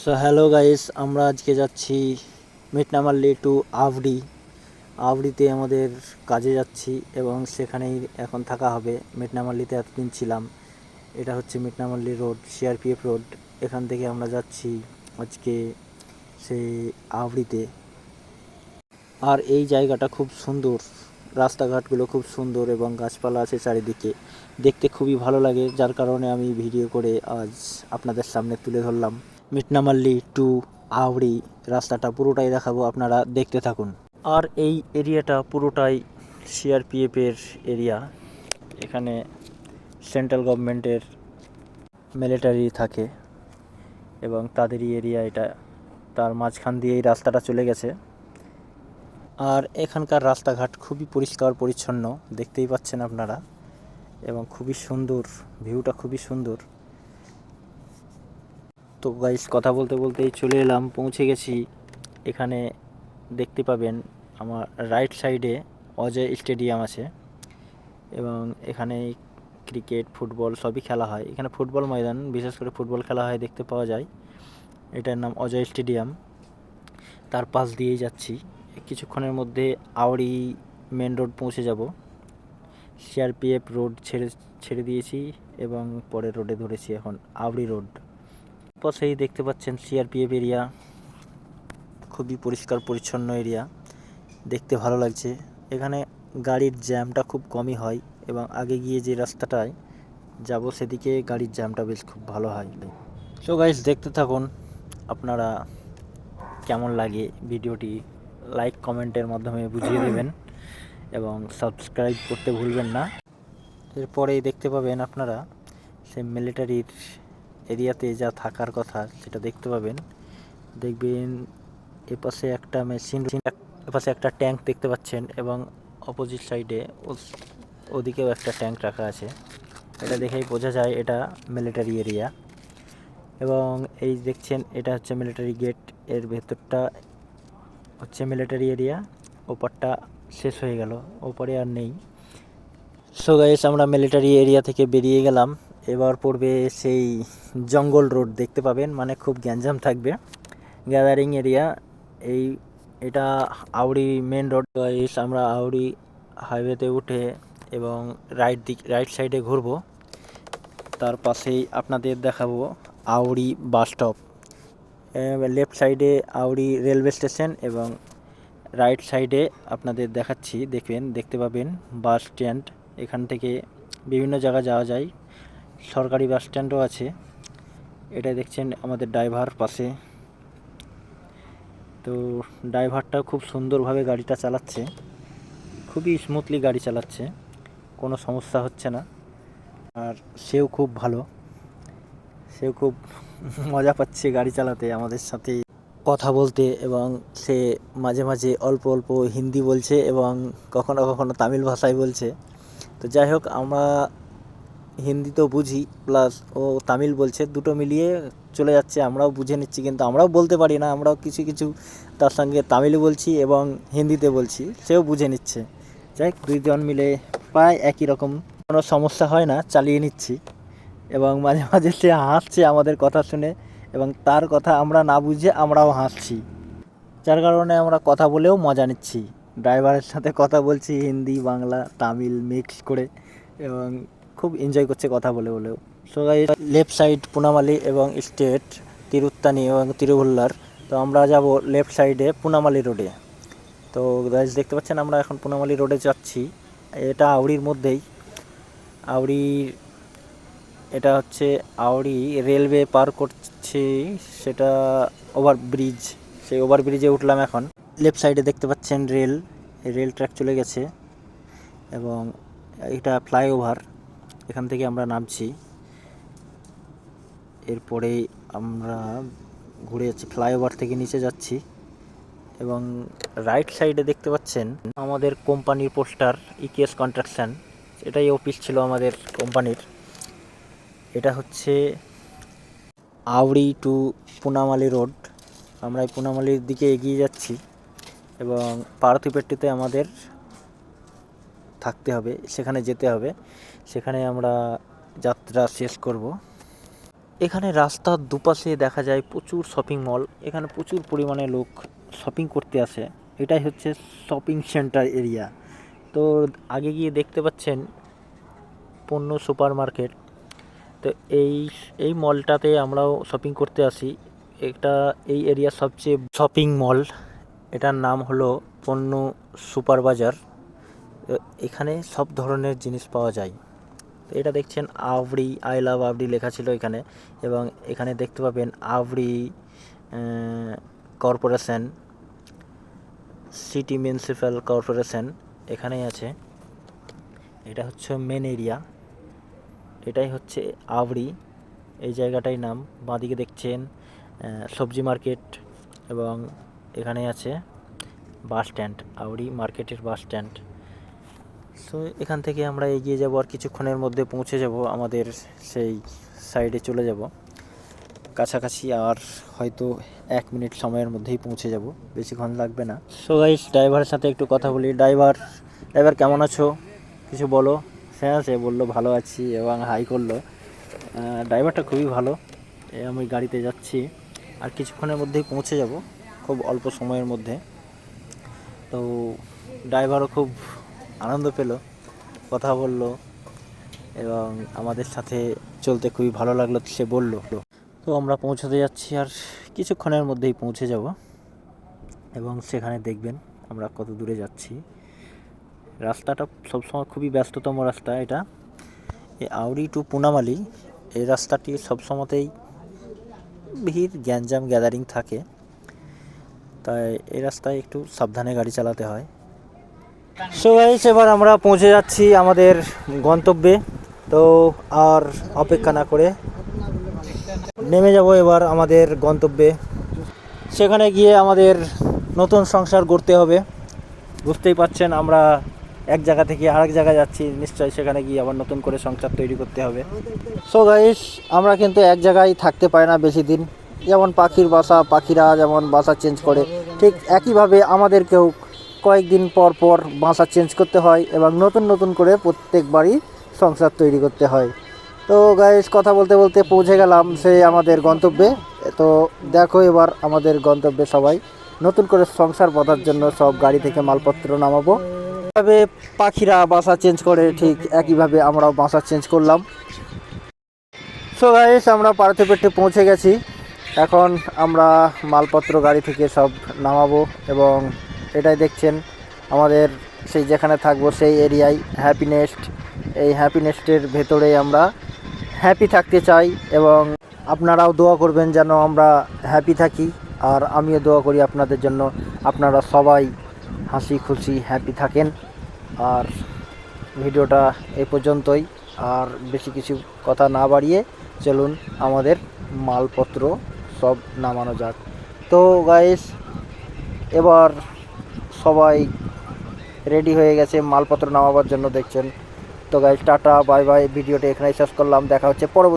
So hello guys, আমরা আজকে যাচ্ছি মিটনামাল্লি টু আভরি। আভরিতে আমাদের কাজে যাচ্ছি এবং সেখানেই এখন থাকা হবে। মিটনামাল্লিতে এতদিন ছিলাম। এটা হচ্ছে মিটনামাল্লি রোড, সিআরপিএফ রোড। এখান থেকে আমরা যাচ্ছি আজকে সেই আভরিতে। আর এই জায়গাটা খুব সুন্দর, রাস্তাঘাটগুলো খুব সুন্দর এবং গাছপালা আছে চারিদিকে, দেখতে খুবই ভালো লাগে, যার কারণে আমি ভিডিও করে আজ আপনাদের সামনে তুলে ধরলাম। মিটনামাল্লি টু আওড়ি রাস্তাটা পুরোটাই দেখাবো, আপনারা দেখতে থাকুন। আর এই এরিয়াটা পুরোটাই সিআরপিএফের এরিয়া। এখানে সেন্ট্রাল গভর্নমেন্টের মিলিটারি থাকে এবং তাদেরই এরিয়া এটা। তার মাঝখান দিয়ে এই রাস্তাটা চলে গেছে। আর এখানকার রাস্তাঘাট খুবই পরিষ্কার পরিচ্ছন্ন, দেখতেই পাচ্ছেন আপনারা, এবং খুবই সুন্দর, ভিউটা খুবই সুন্দর। তো গাইস, কথা বলতে বলতেই চলে এলাম, পৌঁছে গেছি। এখানে দেখতে পাবেন আমার রাইট সাইডে অজয় স্টেডিয়াম আছে এবং এখানে ক্রিকেট, ফুটবল সবই খেলা হয়। এখানে ফুটবল ময়দান, বিশেষ করে ফুটবল খেলা হয় দেখতে পাওয়া যায়। এটার নাম অজয় স্টেডিয়াম। তার পাশ দিয়েই যাচ্ছি। কিছুক্ষণের মধ্যে আওড়ি মেন রোড পৌঁছে যাব। সিআরপিএফ রোড ছেড়ে দিয়েছি এবং পরের রোডে ধরেছি এখন, আওড়ি রোড। পাশেই দেখতে পাচ্ছেন সিআরপিএফ এরিয়া, খুবই পরিষ্কার পরিচ্ছন্ন এরিয়া, দেখতে ভালো লাগছে। এখানে গাড়ির জ্যামটা খুব কমই হয় এবং আগে গিয়ে যে রাস্তাটায় যাব সেদিকে গাড়ির জ্যামটা বেশ খুব ভালো হয়। সো গাইস, দেখতে থাকুন, আপনারা কেমন লাগে ভিডিওটি লাইক কমেন্টের মাধ্যমে বুঝিয়ে দেবেন এবং সাবস্ক্রাইব করতে ভুলবেন না। এরপরেই দেখতে পাবেন আপনারা সেই মিলিটারির এরিয়াতে যা থাকার কথা সেটা দেখতে পাবেন। দেখবেন এপাশে একটা মেশিন, এপাশে একটা ট্যাঙ্ক দেখতে পাচ্ছেন এবং অপোজিট সাইডে ওদিকেও একটা ট্যাঙ্ক রাখা আছে। এটা দেখেই বোঝা যায় এটা মিলিটারি এরিয়া। এবং এই দেখছেন এটা হচ্ছে মিলিটারি গেট, এর ভেতরটা হচ্ছে মিলিটারি এরিয়া, ওপারটা শেষ হয়ে গেল, ওপরে আর নেই। সো গাইস, আমরা মিলিটারি এরিয়া থেকে বেরিয়ে গেলাম। এবার পড়বে সেই জঙ্গল রোড, দেখতে পাবেন, মানে খুব গ্যাঞ্জাম থাকবে, গ্যাদারিং এরিয়া। এই এটা আউড়ি মেন রোড। গাইস, আমরা আউড়ি হাইওয়েতে উঠে এবং রাইট সাইডে ঘুরবো। তার পাশেই আপনাদের দেখাবো আউড়ি বাস স্টপ। লেফট সাইডে আউড়ি রেলওয়ে স্টেশন এবং রাইট সাইডে আপনাদের দেখাচ্ছি, দেখতে পাবেন বাস স্ট্যান্ড। এখান থেকে বিভিন্ন জায়গা যাওয়া যায়, সরকারি বাস স্ট্যান্ডও আছে। এটা দেখছেন আমাদের ড্রাইভার পাশে। তো ড্রাইভারটা খুব সুন্দরভাবে গাড়িটা চালাচ্ছে, খুবই স্মুথলি গাড়ি চালাচ্ছে, কোনো সমস্যা হচ্ছে না। আর সেও খুব ভালো, সেও খুব মজা পাচ্ছে গাড়ি চালাতে, আমাদের সাথে কথা বলতে। এবং সে মাঝে মাঝে অল্প অল্প হিন্দি বলছে এবং কখনো কখনো তামিল ভাষায় বলছে। তো যাই হোক, আমরা হিন্দি তো বুঝি, প্লাস ও তামিল বলছে, দুটো মিলিয়ে চলে যাচ্ছে, আমরাও বুঝে নিচ্ছি, কিন্তু আমরাও বলতে পারি না, আমরাও কিছু কিছু তার সঙ্গে তামিল বলছি এবং হিন্দিতে বলছি, সেও বুঝে নিচ্ছে। যাই হোক, দুইজন মিলে প্রায় একই রকম, কোনো সমস্যা হয় না, চালিয়ে নিচ্ছি। এবং মাঝে মাঝে সে হাসছে আমাদের কথা শুনে এবং তার কথা আমরা না বুঝে আমরাও হাসছি, যার কারণে আমরা কথা বলেও মজা নিচ্ছি। ড্রাইভারের সাথে কথা বলছি হিন্দি, বাংলা, তামিল মিক্স করে এবং খুব এনজয় করছে কথা বলেও। সো গাইস, লেফট সাইড পুনামালি এবং স্টেট তিরুত্তানি এবং তিরুভুল্লার। তো আমরা যাব লেফট সাইডে পুনামালি রোডে। তো গাইস, দেখতে পাচ্ছেন আমরা এখন পুনামালি রোডে যাচ্ছি। এটা আউড়ির মধ্যেই, আউড়ির, এটা হচ্ছে আউড়ি রেলওয়ে পার করছি, সেটা ওভারব্রিজ, সেই ওভারব্রিজে উঠলাম এখন। লেফট সাইডে দেখতে পাচ্ছেন রেল ট্র্যাক চলে গেছে এবং এটা ফ্লাইওভার, এখান থেকে আমরা নামছি। এরপরে আমরা ঘুরে যাচ্ছি, ফ্লাইওভার থেকে নিচে যাচ্ছি। এবং রাইট সাইডে দেখতে পাচ্ছেন আমাদের কোম্পানির পোস্টার, ইকেএস কনস্ট্রাকশন, এটাই অফিস ছিল আমাদের কোম্পানির। এটা হচ্ছে আউড়ি টু পুনামালি রোড। আমরা এই পুনামালির দিকে এগিয়ে যাচ্ছি এবং পারথিপেট্টিতে আমাদের থাকতে হবে, সেখানে যেতে হবে, সেখানে আমরা যাত্রা শেষ করব। এখানে রাস্তার দুপাশে দেখা যায় প্রচুর শপিং মল। এখানে প্রচুর পরিমাণে লোক শপিং করতে আসে। এটাই হচ্ছে শপিং সেন্টার এরিয়া। তো আগে গিয়ে দেখতে পাচ্ছেন পণ্য সুপার মার্কেট। তো এই এই মলটাতে আমরাও শপিং করতে আসি। এটা এই এরিয়ার সবচেয়ে শপিং মল। এটার নাম হলো পণ্য সুপার বাজার। এখানে সব ধরনের জিনিস পাওয়া যায়। তো এটা দেখছেন আভরি, আই লাভ আভরি লেখা ছিল এখানে। এবং এখানে দেখতে পাবেন আভরি কর্পোরেশন, সিটি মিউনিসিপ্যাল কর্পোরেশন এখানেই আছে। এটা হচ্ছে মেন এরিয়া। এটাই হচ্ছে আভরি, এই জায়গাটাই নাম। বাঁদিকে দেখছেন সবজি মার্কেট এবং এখানে আছে বাস স্ট্যান্ড, আভরি মার্কেটের বাস স্ট্যান্ড। সো এখান থেকে আমরা এগিয়ে যাব, আর কিছুক্ষণের মধ্যে পৌঁছে যাব আমাদের সেই সাইডে চলে যাব কাছাকাছি। আর হয়তো 1 মিনিট সময়ের মধ্যেই পৌঁছে যাব, বেশিক্ষণ লাগবে না। সো গাইস, ড্রাইভারের সাথে একটু কথা বলি। ড্রাইভার কেমন আছো, কিছু বলো। হ্যাঁ, সে বললো ভালো আছি এবং হাই করলো। ড্রাইভারটা খুবই ভালো। আমি গাড়িতে যাচ্ছি, আর কিছুক্ষণের মধ্যেই পৌঁছে যাব, খুব অল্প সময়ের মধ্যে। তো ড্রাইভারও খুব আনন্দ পেল, কথা বলল এবং আমাদের সাথে চলতে খুবই ভালো লাগলো সে বলল। তো আমরা পৌঁছাতে যাচ্ছি, আর কিছুক্ষণের মধ্যেই পৌঁছে যাব এবং সেখানে দেখবেন আমরা কত দূরে যাচ্ছি। রাস্তাটা সবসময় খুবই ব্যস্ততম রাস্তা এটা, এই আউরি টু পুনামালি। এই রাস্তাটি সবসময়তেই ভিড়, গ্যাঞ্জাম, গ্যাদারিং থাকে, তাই এই রাস্তায় একটু সাবধানে গাড়ি চালাতে হয়। সো গাইস, এবার আমরা পৌঁছে যাচ্ছি আমাদের গন্তব্যে। তো আর অপেক্ষা না করে নেমে যাব এবার আমাদের গন্তব্যে। সেখানে গিয়ে আমাদের নতুন সংসার গড়তে হবে। বুঝতেই পারছেন, আমরা এক জায়গা থেকে আরেক জায়গায় যাচ্ছি, নিশ্চয়ই সেখানে গিয়ে আবার নতুন করে সংসার তৈরি করতে হবে। সো গাইস, আমরা কিন্তু এক জায়গায় থাকতে পারি না বেশি দিন। যেমন পাখির বাসা, পাখিরা যেমন বাসা চেঞ্জ করে, ঠিক একইভাবে আমাদেরকেও কয়েকদিন পর পর বাসা চেঞ্জ করতে হয় এবং নতুন নতুন করে প্রত্যেকবারই সংসার তৈরি করতে হয়। তো গাইস, কথা বলতে বলতে পৌঁছে গেলাম সেই আমাদের গন্তব্যে। তো দেখো এবার আমাদের গন্তব্যে সবাই নতুন করে সংসার বাঁধার জন্য সব গাড়ি থেকে মালপত্র নামাবো। এভাবে পাখিরা বাসা চেঞ্জ করে, ঠিক একইভাবে আমরাও বাসা চেঞ্জ করলাম। সো গাইস, আমরা পাড়াতে পেটে পৌঁছে গেছি। এখন আমরা মালপত্র গাড়ি থেকে সব নামাবো এবং এটাই দেখছেন আমাদের সেই যেখানে থাকবো সেই এরিয়ায় হ্যাপি নেস্ট। এই হ্যাপি নেস্টের ভেতরেই আমরা হ্যাপি থাকতে চাই এবং আপনারাও দোয়া করবেন যেন আমরা হ্যাপি থাকি। আর আমিও দোয়া করি আপনাদের জন্য, আপনারা সবাই হাসি খুশি হ্যাপি থাকেন। আর ভিডিওটা এই পর্যন্তই, আর বেশি কিছু কথা না বাড়িয়ে চলুন আমাদের মালপত্র সব নামানো যাক। তো গাইস, এবার সবাই রেডি হয়ে গেছে মালপত্র নামাবার জন্য, দেখছেন। তো গাইস, টাটা বাই বাই, ভিডিওটা এখানেই শেষ করলাম। দেখা হচ্ছে পরবর্তী